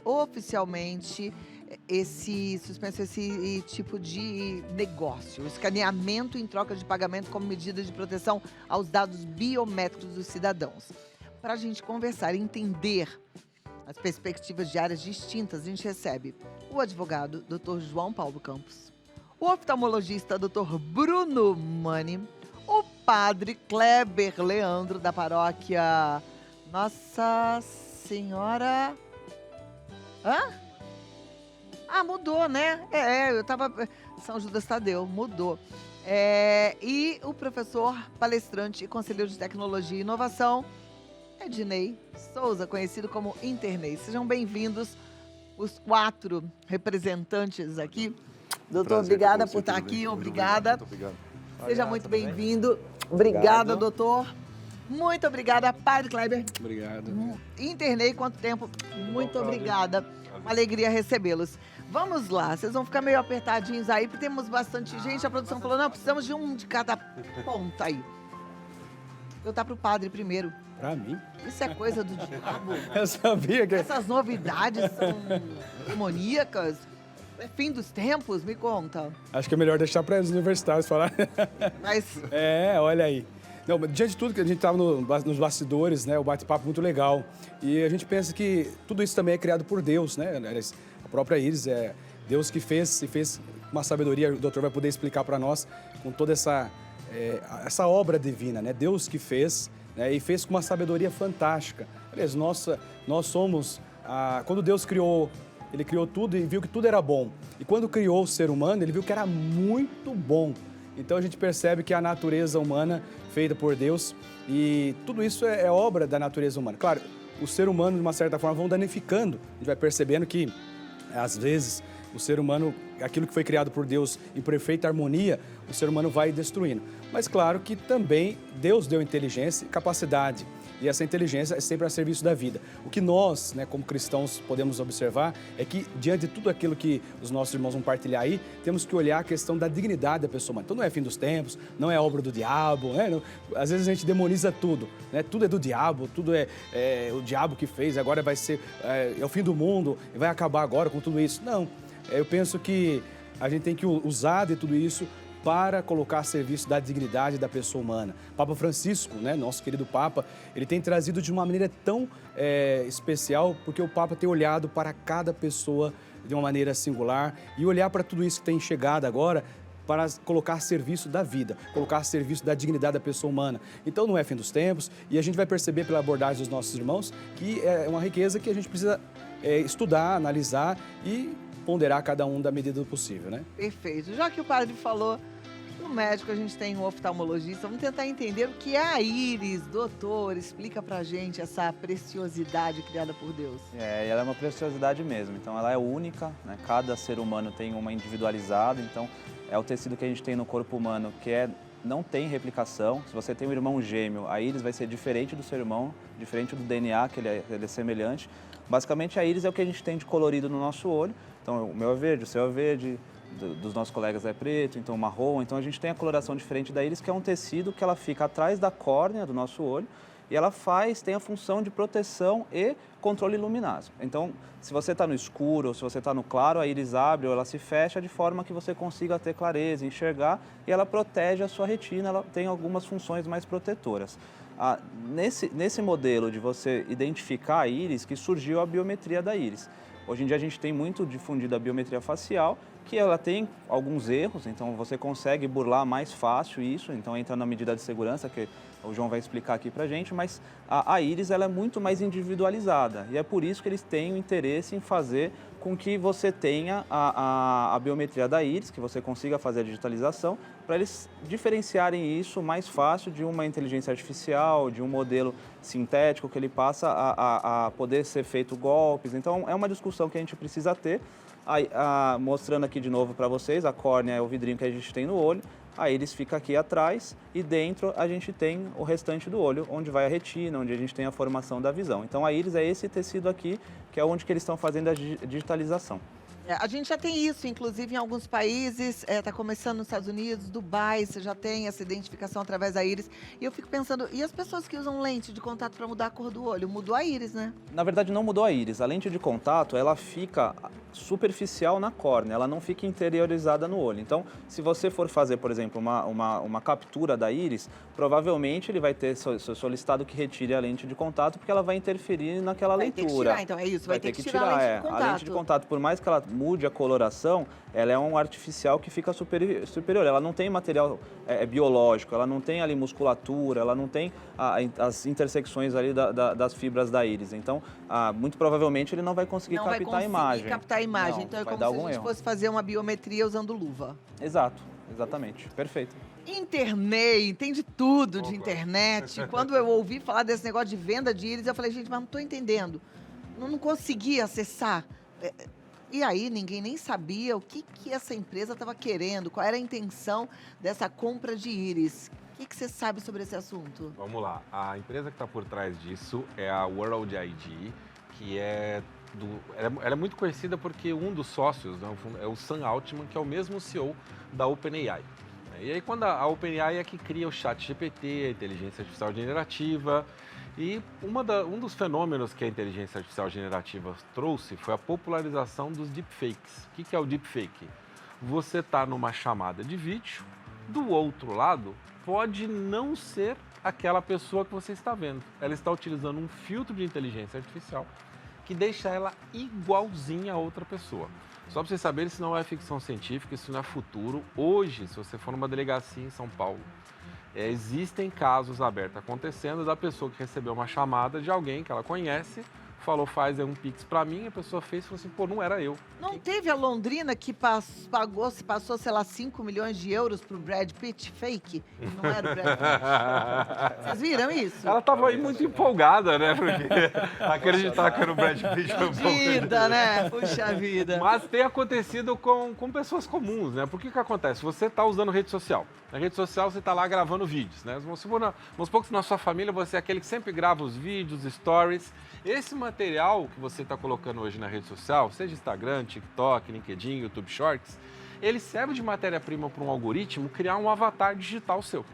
oficialmente esse tipo de negócio, escaneamento em troca de pagamento como medida de proteção aos dados biométricos dos cidadãos. Para a gente conversar e entender as perspectivas de áreas distintas, a gente recebe o advogado Dr. João Paulo Campos, o oftalmologista Dr. Bruno Mani, o padre Kleber Leandro, da paróquia Nossa Senhora... Hã? Ah, mudou, né? Eu tava... São Judas Tadeu, mudou. E o professor, palestrante e conselheiro de tecnologia e inovação, Ednei Souza, conhecido como Internei. Sejam bem-vindos, os 4 representantes aqui. Doutor, obrigada por estar aqui, obrigada. Muito obrigado. Seja muito bem-vindo. Obrigada, doutor. Muito obrigada, padre Kleber. Obrigado. Internei, quanto tempo? Muito obrigada. Uma alegria recebê-los. Vamos lá, vocês vão ficar meio apertadinhos aí, porque temos bastante gente. A produção falou, não, precisamos de um de cada ponta aí. Eu tá pro padre primeiro. Pra mim? Isso é coisa do diabo. Eu sabia que... Essas novidades são demoníacas. É fim dos tempos, me conta. Acho que é melhor deixar para os universitários falar. Mas... olha aí. Não, diante de tudo que a gente estava nos bastidores, né, o bate-papo muito legal. E a gente pensa que tudo isso também é criado por Deus, né? A própria Iris é Deus que fez, e fez uma sabedoria, o doutor vai poder explicar para nós, com toda essa obra divina, né? Deus que fez, né, e fez com uma sabedoria fantástica. Aliás, nós somos... quando Deus criou, Ele criou tudo e viu que tudo era bom. E quando criou o ser humano, Ele viu que era muito bom. Então a gente percebe que a natureza humana feita por Deus e tudo isso é obra da natureza humana. Claro, o ser humano, de uma certa forma, vão danificando. A gente vai percebendo que, às vezes, o ser humano, aquilo que foi criado por Deus em perfeita harmonia, o ser humano vai destruindo. Mas claro que também Deus deu inteligência e capacidade. E essa inteligência é sempre a serviço da vida. O que nós, né, como cristãos, podemos observar é que, diante de tudo aquilo que os nossos irmãos vão partilhar aí, temos que olhar a questão da dignidade da pessoa humana. Então não é fim dos tempos, não é obra do diabo, né? Não, às vezes a gente demoniza tudo, né? Tudo é do diabo, tudo é o diabo que fez, agora vai ser o fim do mundo, vai acabar agora com tudo isso. Não, eu penso que a gente tem que usar de tudo isso para colocar a serviço da dignidade da pessoa humana. Papa Francisco, né, nosso querido Papa, ele tem trazido de uma maneira tão especial, porque o Papa tem olhado para cada pessoa de uma maneira singular e olhar para tudo isso que tem chegado agora para colocar a serviço da vida, colocar a serviço da dignidade da pessoa humana. Então não é fim dos tempos e a gente vai perceber pela abordagem dos nossos irmãos que é uma riqueza que a gente precisa estudar, analisar e ponderar cada um da medida do possível, né? Perfeito. Já que o padre falou do médico, a gente tem um oftalmologista. Vamos tentar entender o que é a íris. Doutor, explica pra gente essa preciosidade criada por Deus. Ela é uma preciosidade mesmo. Então, ela é única, né? Cada ser humano tem uma individualizada. Então, é o tecido que a gente tem no corpo humano que não tem replicação. Se você tem um irmão gêmeo, a íris vai ser diferente do seu irmão, diferente do DNA, que ele é semelhante. Basicamente, a íris é o que a gente tem de colorido no nosso olho. Então, o meu é verde, o seu é verde, dos nossos colegas é preto, então marrom. Então, a gente tem a coloração diferente da íris, que é um tecido que ela fica atrás da córnea do nosso olho e ela tem a função de proteção e controle luminário. Então, se você está no escuro ou se você está no claro, a íris abre ou ela se fecha de forma que você consiga ter clareza, enxergar e ela protege a sua retina, ela tem algumas funções mais protetoras. Nesse modelo de você identificar a íris que surgiu a biometria da íris. Hoje em dia a gente tem muito difundido a biometria facial, que ela tem alguns erros, então você consegue burlar mais fácil isso, então entra na medida de segurança que o João vai explicar aqui pra gente, mas a íris ela é muito mais individualizada e é por isso que eles têm o interesse em fazer com que você tenha a biometria da íris, que você consiga fazer a digitalização, para eles diferenciarem isso mais fácil de uma inteligência artificial, de um modelo sintético que ele passa a poder ser feito golpes. Então, é uma discussão que a gente precisa ter. Mostrando aqui de novo para vocês, a córnea é o vidrinho que a gente tem no olho, a íris fica aqui atrás e dentro a gente tem o restante do olho, onde vai a retina, onde a gente tem a formação da visão. Então, a íris é esse tecido aqui, que é onde que eles estão fazendo a digitalização. A gente já tem isso, inclusive em alguns países, está começando nos Estados Unidos, Dubai, você já tem essa identificação através da íris. E eu fico pensando, e as pessoas que usam lente de contato para mudar a cor do olho? Mudou a íris, né? Na verdade, não mudou a íris. A lente de contato, ela fica superficial na córnea, ela não fica interiorizada no olho. Então, se você for fazer, por exemplo, uma captura da íris, provavelmente ele vai ter solicitado que retire a lente de contato, porque ela vai interferir naquela leitura. Vai ter que tirar, então, é isso, vai ter que tirar a lente de contato. A lente de contato, por mais que ela mude a coloração, ela é um artificial que fica superior. Ela não tem material biológico, ela não tem ali musculatura, ela não tem as intersecções ali das fibras da íris. Então, muito provavelmente ele não vai conseguir captar a imagem. Captar a imagem. Não, então é vai como dar se a algum gente erro. fosse fazer uma biometria usando luva. Exato, exatamente. Perfeito. Internei, entende tudo de internet. Quando eu ouvi falar desse negócio de venda de íris, eu falei, gente, mas não estou entendendo. Não consegui acessar. E aí, ninguém nem sabia o que essa empresa estava querendo, qual era a intenção dessa compra de íris. O que você sabe sobre esse assunto? Vamos lá. A empresa que está por trás disso é a World ID, que ela é muito conhecida porque um dos sócios, né, é o Sam Altman, que é o mesmo CEO da OpenAI. E aí, quando a OpenAI é que cria o ChatGPT, a inteligência artificial generativa, e um dos fenômenos que a inteligência artificial generativa trouxe foi a popularização dos deepfakes. O que é o deepfake? Você está numa chamada de vídeo, do outro lado pode não ser aquela pessoa que você está vendo. Ela está utilizando um filtro de inteligência artificial que deixa ela igualzinha a outra pessoa. Só para vocês saberem, isso não é ficção científica, isso não é futuro. Hoje, se você for numa delegacia em São Paulo, existem casos abertos acontecendo da pessoa que recebeu uma chamada de alguém que ela conhece, falou, faz aí um pix pra mim, a pessoa fez e falou assim, pô, não era eu. Não teve a Londrina que passou, sei lá, 5 milhões de euros pro Brad Pitt fake? E não era o Brad Pitt. Vocês viram isso? Ela tava aí muito empolgada, né? Porque acreditar que era o Brad Pitt foi um pouco... Vida, né? Puxa vida. Mas tem acontecido com pessoas comuns, né? Por que acontece? Você está usando rede social. Na rede social você está lá gravando vídeos, né? Vamos supor que na sua família você é aquele que sempre grava os vídeos, stories. Esse material que você está colocando hoje na rede social, seja Instagram, TikTok, LinkedIn, YouTube Shorts, ele serve de matéria-prima para um algoritmo criar um avatar digital seu.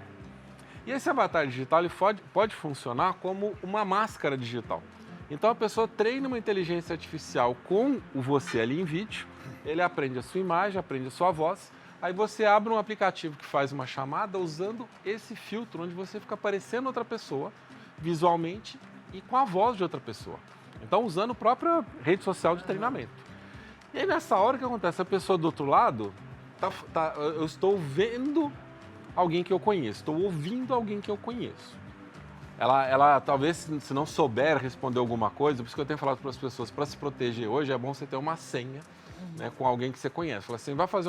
E esse avatar digital ele pode funcionar como uma máscara digital. Então a pessoa treina uma inteligência artificial com você ali em vídeo, ele aprende a sua imagem, aprende a sua voz, aí você abre um aplicativo que faz uma chamada usando esse filtro, onde você fica parecendo outra pessoa, visualmente, e com a voz de outra pessoa. Então, usando a própria rede social de treinamento. E aí, nessa hora, o que acontece? A pessoa do outro lado, eu estou vendo alguém que eu conheço, estou ouvindo alguém que eu conheço. Ela talvez, se não souber responder alguma coisa, por isso que eu tenho falado para as pessoas, para se proteger hoje, é bom você ter uma senha, né, com alguém que você conhece. Fala assim, vai fazer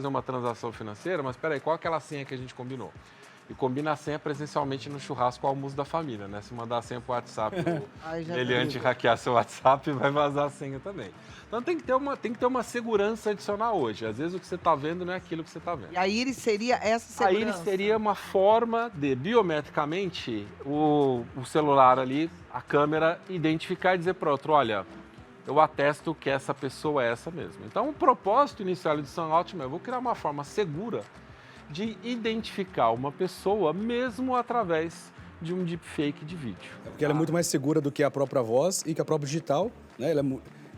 uma transação financeira, mas espera aí, qual é aquela senha que a gente combinou? E combina a senha presencialmente no churrasco, almoço da família, né? Se mandar a senha pro WhatsApp, ele anti-hackear seu WhatsApp, vai vazar a senha também. Então tem que ter uma segurança adicional hoje. Às vezes o que você está vendo não é aquilo que você está vendo. E a íris seria essa segurança? A íris seria uma forma de, biometricamente, o celular ali, a câmera, identificar e dizer para o outro, olha, eu atesto que essa pessoa é essa mesmo. Então o propósito inicial de Sam Altman é, eu vou criar uma forma segura de identificar uma pessoa mesmo através de um deepfake de vídeo. Porque ela é muito mais segura do que a própria voz e que a própria digital, né? Ela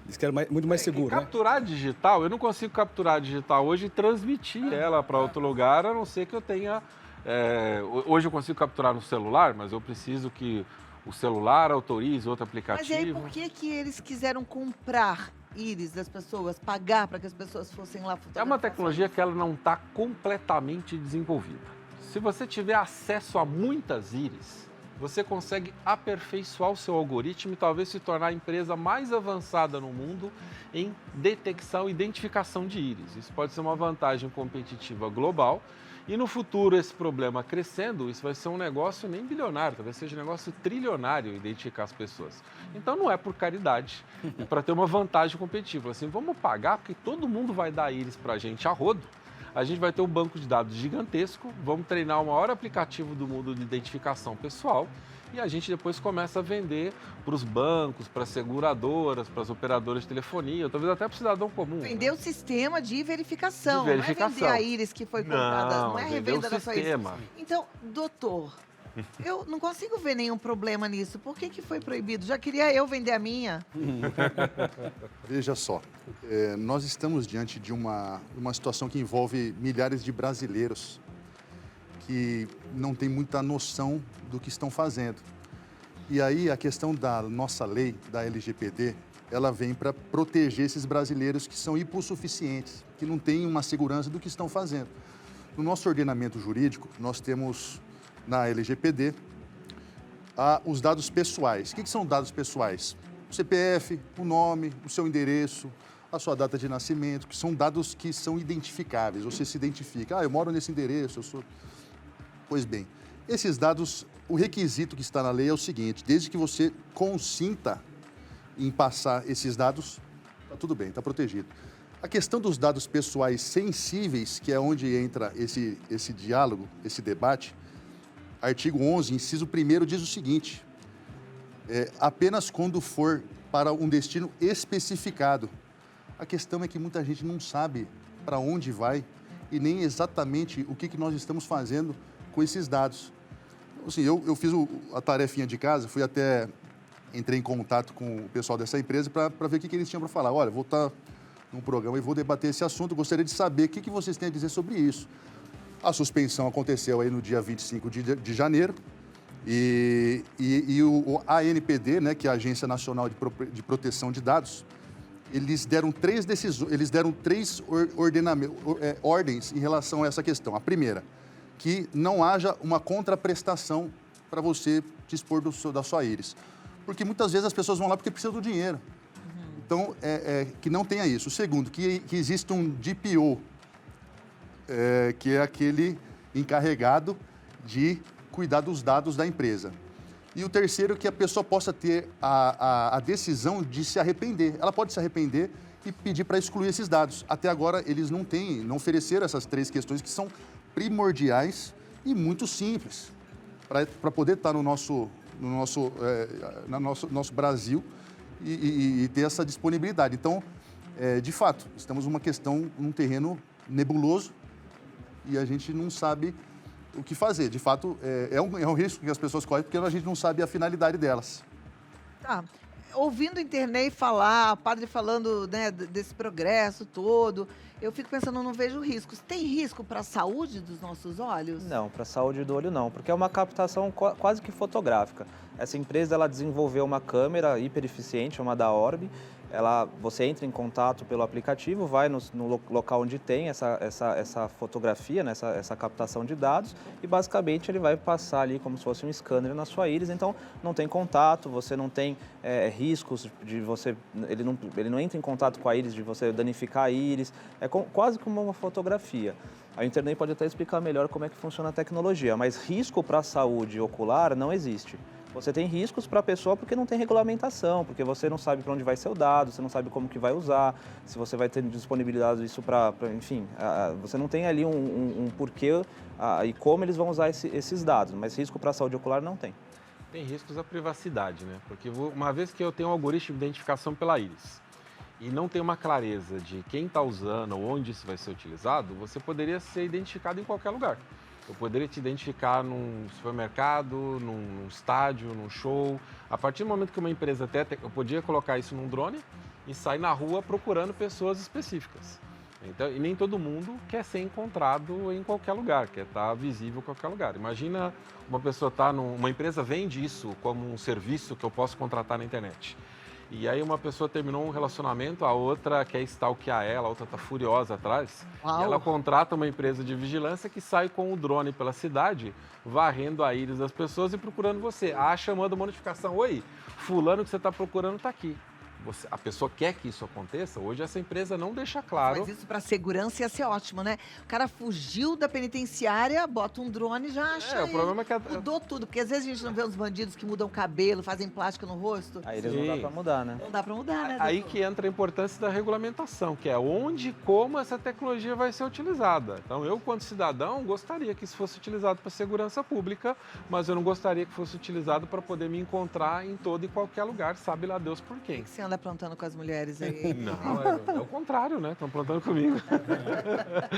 diz que ela é muito mais segura, né? Capturar digital, eu não consigo capturar digital hoje e transmitir ela para outro lugar, a não ser que eu tenha... hoje eu consigo capturar no celular, mas eu preciso que o celular autorize outro aplicativo. Mas aí por que eles quiseram comprar íris das pessoas, pagar para que as pessoas fossem lá fotografar? É uma tecnologia que ela não está completamente desenvolvida. Se você tiver acesso a muitas íris, você consegue aperfeiçoar o seu algoritmo e talvez se tornar a empresa mais avançada no mundo em detecção e identificação de íris. Isso pode ser uma vantagem competitiva global. E no futuro, esse problema crescendo, isso vai ser um negócio nem bilionário, talvez seja um negócio trilionário identificar as pessoas. Então não é por caridade, é para ter uma vantagem competitiva. Assim, vamos pagar porque todo mundo vai dar íris para a gente a rodo. A gente vai ter um banco de dados gigantesco, vamos treinar o maior aplicativo do mundo de identificação pessoal e a gente depois começa a vender para os bancos, para as seguradoras, para as operadoras de telefonia, ou talvez até para o cidadão comum. Vender o sistema de verificação. De verificação. Não é vender a íris que foi comprada, não é vender revenda o da sua íris. sistema. Então, doutor, eu não consigo ver nenhum problema nisso. Por que foi proibido? Já queria eu vender a minha. Veja só, nós estamos diante de uma situação que envolve milhares de brasileiros que não têm muita noção do que estão fazendo. E aí a questão da nossa lei, da LGPD, ela vem para proteger esses brasileiros que são hipossuficientes, que não têm uma segurança do que estão fazendo. No nosso ordenamento jurídico, nós temos na LGPD os dados pessoais. O que são dados pessoais? O CPF, o nome, o seu endereço, a sua data de nascimento, que são dados que são identificáveis. Você se identifica, eu moro nesse endereço, eu sou... Pois bem, esses dados, o requisito que está na lei é o seguinte: desde que você consinta em passar esses dados, está tudo bem, está protegido. A questão dos dados pessoais sensíveis, que é onde entra esse diálogo, esse debate, artigo 11, inciso 1º, diz o seguinte: apenas quando for para um destino especificado. A questão é que muita gente não sabe para onde vai e nem exatamente o que nós estamos fazendo com esses dados. Assim, eu fiz a tarefinha de casa, entrei em contato com o pessoal dessa empresa para ver o que eles tinham para falar. Olha, vou estar num programa e vou debater esse assunto, gostaria de saber o que vocês têm a dizer sobre isso. A suspensão aconteceu aí no dia 25 de janeiro e a ANPD, né, que é a Agência Nacional de Proteção de Dados, eles deram três ordens em relação a essa questão. A primeira, que não haja uma contraprestação para você dispor da sua íris. Porque muitas vezes as pessoas vão lá porque precisam do dinheiro. Então, que não tenha isso. O segundo, que exista um DPO, que é aquele encarregado de cuidar dos dados da empresa. E o terceiro, que a pessoa possa ter a decisão de se arrepender. Ela pode se arrepender e pedir para excluir esses dados. Até agora, eles não ofereceram essas três questões que são primordiais e muito simples para poder estar no nosso Brasil e ter essa disponibilidade. Então, de fato, estamos num terreno nebuloso e a gente não sabe o que fazer. De fato, é um risco que as pessoas correm porque a gente não sabe a finalidade delas. Tá. Ouvindo o Internei falar, o padre falando, né, desse progresso todo, eu fico pensando, não vejo riscos. Tem risco para a saúde dos nossos olhos? Não, para a saúde do olho não, porque é uma captação quase que fotográfica. Essa empresa ela desenvolveu uma câmera hiper eficiente, uma da Orbi. Você entra em contato pelo aplicativo, vai no local onde tem essa fotografia, né, essa captação de dados, e basicamente ele vai passar ali como se fosse um scanner na sua íris. Então não tem contato, você não tem riscos de você... Ele não entra em contato com a íris, de você danificar a íris. É quase como uma fotografia. A internet pode até explicar melhor como é que funciona a tecnologia, mas risco para a saúde ocular não existe. Você tem riscos para a pessoa porque não tem regulamentação, porque você não sabe para onde vai ser o dado, você não sabe como que vai usar, se você vai ter disponibilidade disso enfim, você não tem ali um porquê e como eles vão usar esses dados, mas risco para a saúde ocular não tem. Tem riscos à privacidade, né? Porque uma vez que eu tenho um algoritmo de identificação pela íris e não tem uma clareza de quem está usando ou onde isso vai ser utilizado, você poderia ser identificado em qualquer lugar. Eu poderia te identificar num supermercado, num estádio, num show. A partir do momento que uma empresa eu podia colocar isso num drone e sair na rua procurando pessoas específicas. Então, e nem todo mundo quer ser encontrado em qualquer lugar, quer estar visível em qualquer lugar. Imagina uma pessoa uma empresa vende isso como um serviço que eu posso contratar na internet. E aí uma pessoa terminou um relacionamento, a outra quer stalkear ela, a outra está furiosa atrás. Uau. E ela contrata uma empresa de vigilância que sai com o drone pela cidade, varrendo a íris das pessoas e procurando você. Chamando uma notificação: oi, fulano que você está procurando está aqui. a pessoa quer que isso aconteça, hoje essa empresa não deixa claro. Mas isso para segurança ia ser ótimo, né? O cara fugiu da penitenciária, bota um drone e já acha. O problema é que mudou tudo, porque às vezes a gente não vê uns bandidos que mudam cabelo, fazem plástico no rosto. Aí eles não dá para mudar, né? Não dá para mudar, né? Aí doutor? que entra a importância da regulamentação, que é onde e como essa tecnologia vai ser utilizada. Então, eu, quanto cidadão, gostaria que isso fosse utilizado para segurança pública, mas eu não gostaria que fosse utilizado para poder me encontrar em todo e qualquer lugar, sabe lá Deus por O quem. que você anda aprontando com as mulheres aí? Não, é o contrário, né? Estão plantando comigo.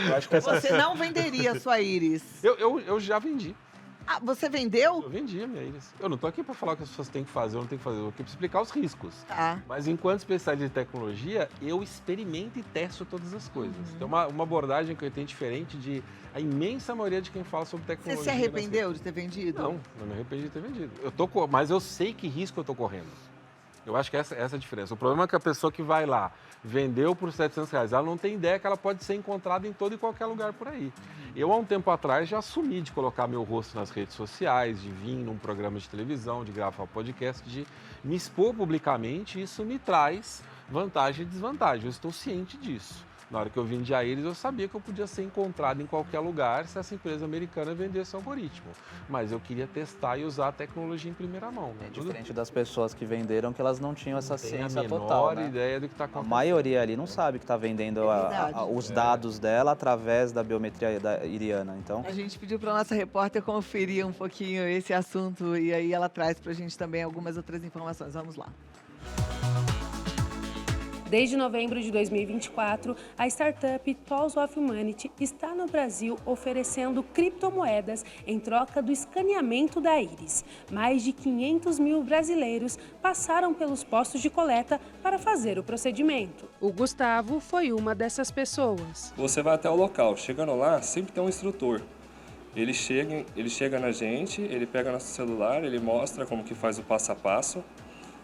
Eu acho que essa... Você não venderia a sua íris? Eu já vendi. Ah, você vendeu? Eu vendi a minha íris. Eu não estou aqui para falar o que as pessoas têm que fazer ou não têm que fazer. Eu estou aqui para explicar os riscos. Tá. Mas enquanto especialista de tecnologia, eu experimento e testo todas as coisas. Tem uma abordagem que eu tenho diferente de a imensa maioria de quem fala sobre Você tecnologia. se arrependeu de ter vendido? Não me arrependi de ter vendido. Mas eu sei que risco eu estou correndo. Eu acho que essa é a diferença. O problema é que a pessoa que vai lá, vendeu por R$700, ela não tem ideia que ela pode ser encontrada em todo e qualquer lugar por aí. Eu, há um tempo atrás, já assumi de colocar meu rosto nas redes sociais, de vir num programa de televisão, de gravar podcast, de me expor publicamente. Isso me traz vantagem e desvantagem. Eu estou ciente disso. Na hora que eu vendi a eles, eu sabia que eu podia ser encontrado em qualquer lugar se essa empresa americana vendesse o algoritmo. Mas eu queria testar e usar a tecnologia em primeira mão. Né? É diferente das pessoas que venderam, que elas não tinham essa ciência total, Não tem a menor né? ideia do que está A acontecendo. maioria ali não sabe que está vendendo os dados dela através da biometria iriana. Então, A gente pediu para nossa repórter conferir um pouquinho esse assunto e aí ela traz para a gente também algumas outras informações. Vamos lá. Desde novembro de 2024, a startup Tools of Humanity está no Brasil oferecendo criptomoedas em troca do escaneamento da íris. Mais de 500 mil brasileiros passaram pelos postos de coleta para fazer o procedimento. O Gustavo foi uma dessas pessoas. Você vai até o local, chegando lá, sempre tem um instrutor. Ele chega na gente, ele pega nosso celular, ele mostra como que faz o passo a passo.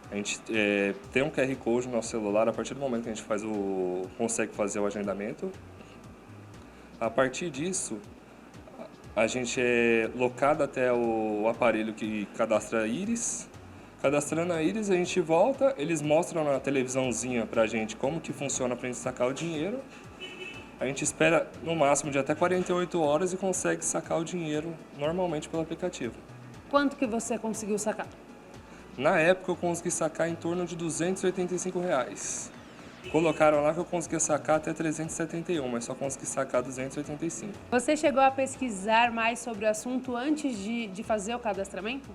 A gente tem um QR Code no nosso celular, a partir do momento que a gente consegue fazer o agendamento. A partir disso, a gente é locado até o aparelho que cadastra a íris. Cadastrando a íris, a gente volta, eles mostram na televisãozinha pra gente como que funciona pra gente sacar o dinheiro. A gente espera no máximo de até 48 horas e consegue sacar o dinheiro normalmente pelo aplicativo. Quanto que você conseguiu sacar? Na época eu consegui sacar em torno de R$285. Colocaram lá que eu conseguia sacar até 371, mas só consegui sacar 285. Você chegou a pesquisar mais sobre o assunto antes de fazer o cadastramento?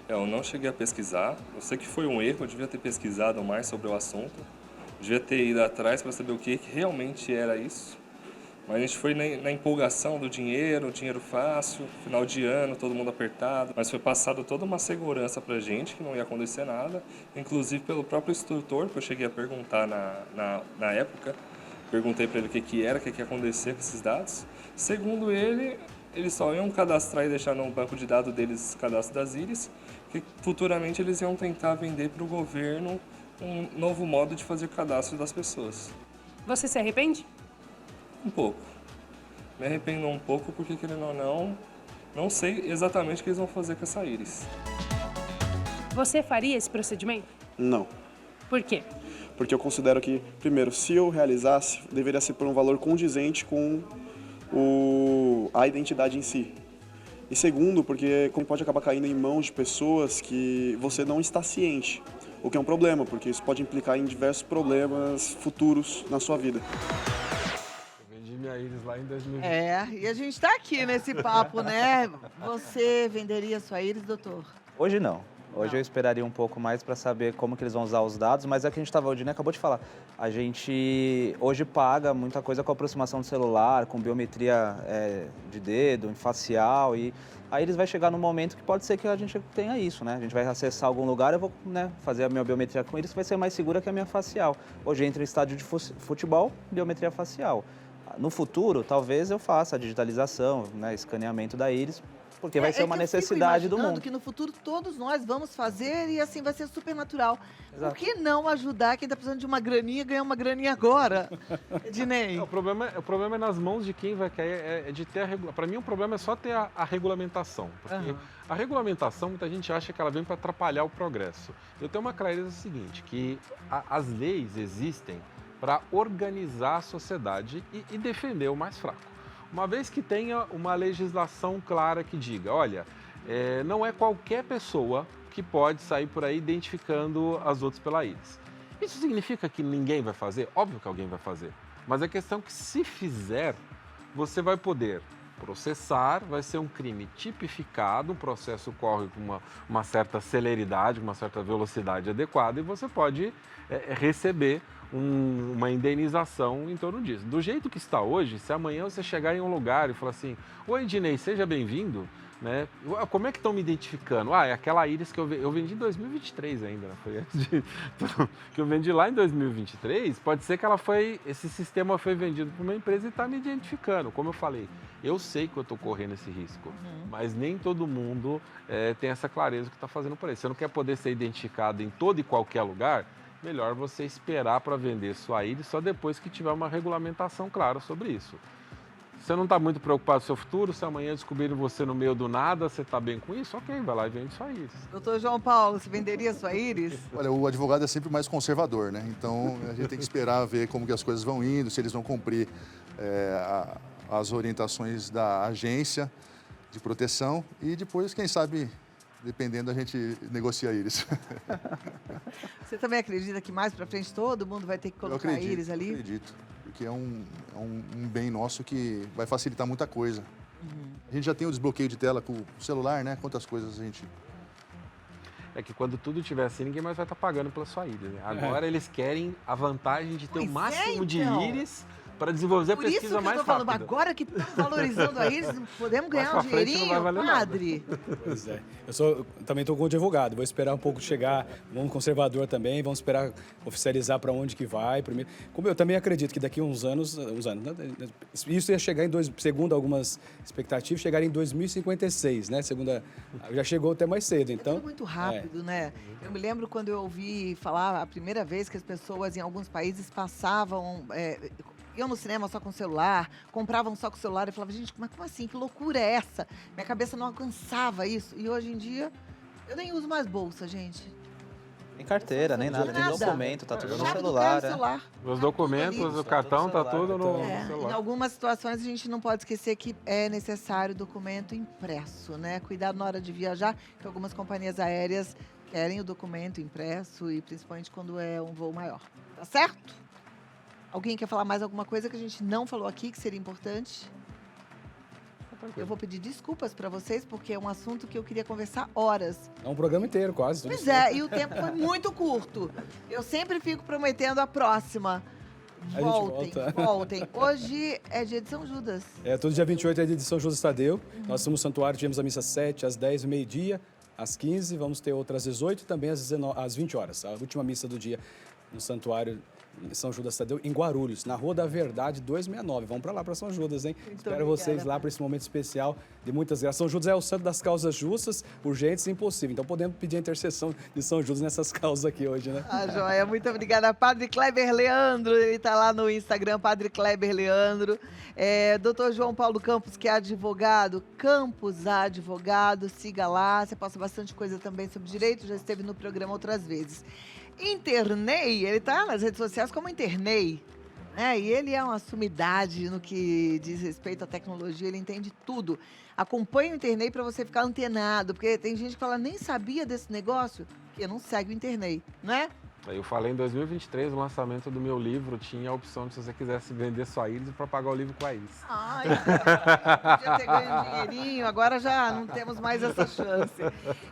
Eu não cheguei a pesquisar. Eu sei que foi um erro, eu devia ter pesquisado mais sobre o assunto. Eu devia ter ido atrás para saber o que realmente era isso. Mas a gente foi na empolgação do dinheiro fácil, final de ano, todo mundo apertado. Mas foi passado toda uma segurança pra gente, que não ia acontecer nada. Inclusive pelo próprio instrutor, que eu cheguei a perguntar na época. Perguntei para ele o que era, o que ia acontecer com esses dados. Segundo ele, eles só iam cadastrar e deixar no banco de dados deles o cadastro das íris, que futuramente eles iam tentar vender para o governo um novo modo de fazer cadastro das pessoas. Você se arrepende? Um pouco. Me arrependo um pouco porque, querendo ou não sei exatamente o que eles vão fazer com essa íris. Você faria esse procedimento? Não, Por quê? porque eu considero que, primeiro, se eu realizasse, deveria ser por um valor condizente com a identidade em si. E segundo, porque pode acabar caindo em mãos de pessoas que você não está ciente, o que é um problema, porque isso pode implicar em diversos problemas futuros na sua vida. Vendi minha íris lá em 2020. E a gente está aqui nesse papo, né? Você venderia a sua íris, doutor? hoje não. Hoje eu esperaria um pouco mais para saber como que eles vão usar os dados, mas é que a gente estava, o Dini acabou de falar, a gente hoje paga muita coisa com aproximação do celular, com biometria de dedo, facial, e aí eles vai chegar no momento que pode ser que a gente tenha isso, né? A gente vai acessar algum lugar, eu vou fazer a minha biometria com eles, que vai ser mais segura que a minha facial. Hoje entra em estádio de futebol, biometria facial. No futuro, talvez eu faça a digitalização, escaneamento da íris, porque vai ser uma que eu fico necessidade do imaginando mundo. que no futuro todos nós vamos fazer e assim vai ser super natural. Exato. Por que não ajudar quem está precisando de uma graninha, ganhar uma graninha agora? Ednei. O problema é nas mãos de quem vai cair, é de ter a regulação. Para mim, o problema é só ter a regulamentação. Porque Aham. a regulamentação, muita gente acha que ela vem para atrapalhar o progresso. Eu tenho uma clareza seguinte, que as leis existem para organizar a sociedade e defender o mais fraco. Uma vez que tenha uma legislação clara que diga, olha, não é qualquer pessoa que pode sair por aí identificando as outras pela íris. Isso significa que ninguém vai fazer? Óbvio que alguém vai fazer. Mas a questão é que se fizer, você vai poder processar, vai ser um crime tipificado, o processo corre com uma certa celeridade, uma certa velocidade adequada e você pode receber uma indenização em torno disso. Do jeito que está hoje, se amanhã você chegar em um lugar e falar assim, oi, Ednei, seja bem-vindo, né? Como é que estão me identificando? É aquela íris que eu vendi em 2023 ainda, né? Foi antes de... que eu vendi lá em 2023, pode ser que esse sistema foi vendido por uma empresa e está me identificando. Como eu falei, eu sei que eu estou correndo esse risco, mas nem todo mundo tem essa clareza que está fazendo por aí. Você não quer poder ser identificado em todo e qualquer lugar, melhor você esperar para vender sua íris só depois que tiver uma regulamentação clara sobre isso. Você não está muito preocupado com o seu futuro, se amanhã descobrirem você no meio do nada, você está bem com isso? Ok, vai lá e vende sua íris. Doutor João Paulo, você venderia sua íris? Olha, o advogado é sempre mais conservador, né? Então, a gente tem que esperar ver como que as coisas vão indo, se eles vão cumprir as orientações da agência de proteção e depois, quem sabe, dependendo, a gente negocia a íris. Você também acredita que mais para frente todo mundo vai ter que colocar a íris ali? Eu acredito, porque é um bem nosso que vai facilitar muita coisa. A gente já tem o desbloqueio de tela com o celular, né? Quantas coisas a gente... É que quando tudo estiver assim, ninguém mais vai estar pagando pela sua íris. Né? Agora eles querem a vantagem de ter o máximo de íris para desenvolver a Por isso pesquisa que eu mais tô falando, rápida. agora que estão valorizando a íris, podemos ganhar um pra frente não dinheirinho, vai valer nada. padre? Pois é. Eu também estou com advogado, vou esperar um pouco chegar, vamos conservador também, vamos esperar oficializar para onde que vai. Primeiro. Como eu também acredito que daqui a uns anos, isso ia chegar segundo algumas expectativas, chegar em 2056, né? Já chegou até mais cedo, então... É tudo muito rápido, né? Eu me lembro quando eu ouvi falar a primeira vez que as pessoas em alguns países passavam... iam no cinema só com o celular, compravam só com o celular e falavam, gente, mas como assim? Que loucura é essa? Minha cabeça não alcançava isso. E hoje em dia, eu nem uso mais bolsa, gente. Nem carteira, nem nada, nem Nada. documento, tá tudo no Chave do celular. carro, celular. Os documentos, o cartão, tá tudo no Em celular. algumas situações a gente não pode esquecer que é necessário documento impresso, né? Cuidado na hora de viajar, que algumas companhias aéreas querem o documento impresso e principalmente quando é um voo maior. Tá certo? Alguém quer falar mais alguma coisa que a gente não falou aqui, que seria importante? Eu vou pedir desculpas para vocês, porque é um assunto que eu queria conversar horas. É um programa inteiro, quase. Pois é, e o tempo foi muito curto. Eu sempre fico prometendo a próxima. A gente volta. Voltem. Hoje é dia de São Judas. Todo dia 28 é dia de São Judas Tadeu. Nós somos no santuário, tivemos a missa às 7, às 10, meio-dia, às 15. Vamos ter outra às 18 e também às 20 horas. A última missa do dia no santuário São Judas Tadeu, em Guarulhos, na Rua da Verdade 269. Vamos para lá, para São Judas, hein? Espero vocês lá para esse momento especial de muitas graças. São Judas é o santo das causas justas, urgentes e impossíveis. Então podemos pedir a intercessão de São Judas nessas causas aqui hoje, né? Joia, muito obrigada. Padre Kleber Leandro, ele está lá no Instagram, Padre Kleber Leandro. Doutor João Paulo Campos, que é advogado, Campos Advogado, siga lá. Você posta bastante coisa também sobre direito, já esteve no programa outras vezes. Internei, ele está nas redes sociais como Internei, né? E ele é uma sumidade no que diz respeito à tecnologia, ele entende tudo. Acompanhe o Internei para você ficar antenado, porque tem gente que fala, nem sabia desse negócio, porque não segue o Internei, não é? Eu falei em 2023, o lançamento do meu livro tinha a opção de, se você quisesse vender sua íris, para pagar o livro com a íris. Ai, podia ter ganho um dinheirinho, agora já não temos mais essa chance.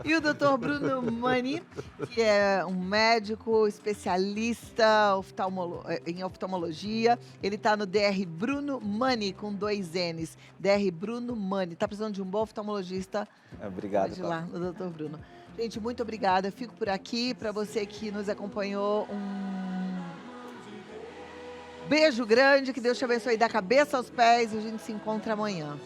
E o doutor Bruno Mani, que é um médico especialista em oftalmologia, ele está no DR Bruno Mani, com 2 N's. DR Bruno Mani. Está precisando de um bom oftalmologista? Obrigado, Pode ir lá, no doutor Bruno. Gente, muito obrigada. Fico por aqui. Para você que nos acompanhou, um beijo grande. Que Deus te abençoe da cabeça aos pés. E a gente se encontra amanhã.